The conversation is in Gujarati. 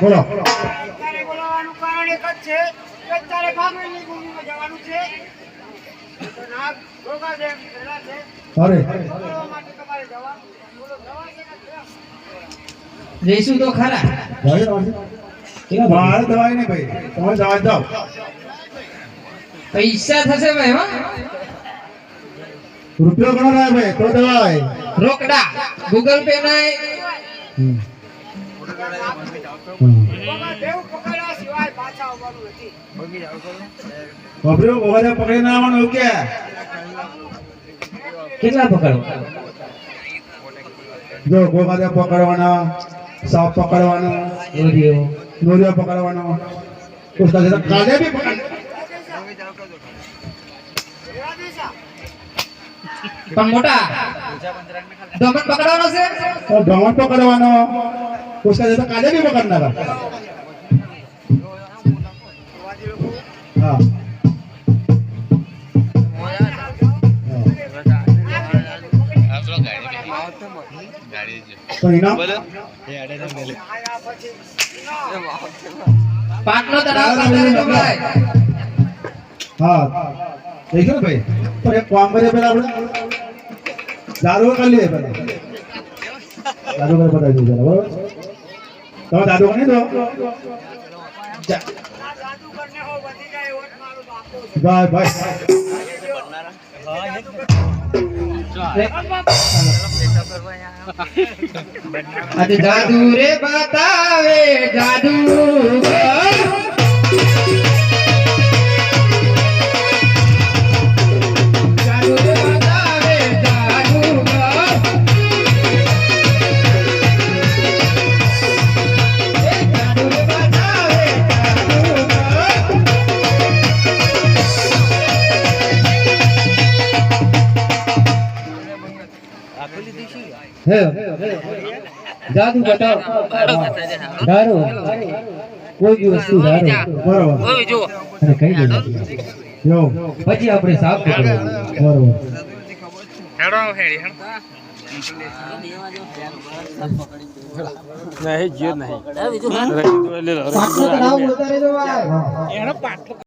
બોલો તારે બોલાવવાનું કારણ એક જ છે કે તારે ગામની ભૂમિમાં જવાનું છે તો નાગ રોગા છે પેલા છે અરે પકડવા માટે તમારે જવા બોલો જવા છે કે જઈશું તો ખરા. મારે દવાઈ નહીં ભાઈ તમે જવા જાઓ પૈસા થશે ભાઈ હો. રૂપિયો ઘણો થાય ભાઈ તો દવાઈ રોકડા ગૂગલ પે નાય. બાબા દેવ પકડ્યા સિવાય પાછા આવવાનું નથી બબરીઓ ગોવાદા પકડી ના આવવાનું એવું કે કેટલા પકડો? જો ગોવાદા પકડવાના સાપ પકડવાનો નોરિયો પકડવાનો उसका जरा काले भी पकड़ પણ મોટા દમન પકડવાનો છે और डमन पकड़वानो उसका जरा काले भी पकड़ना था हाँ तो इनाम પાટનો તળાવ પાતારે જો ભાઈ. हाँ देखिए ना भाई पर एक काम करे पहले આપણે दारू कर लिए पहले दारू कर बता दीजिए बराबर तो दारू नहीं दो જાદુ કરને હો વધી જાય ઓટ મારો બાપો बाय बाय આજે જાદુ રે બતાવે જાદુ જાદુ રે બતાવે જાદુ જાદુ રે બતાવે है જાદુ બતાવ દારૂ કોઈ બી વસ્તુ દારૂ बराबर અને કઈ દે यो પછી આપણે સાફ પકડવાનું. बराबर नहीं जियो नहीं પાટલો તળાવ ઉતારે જો ભાઈ.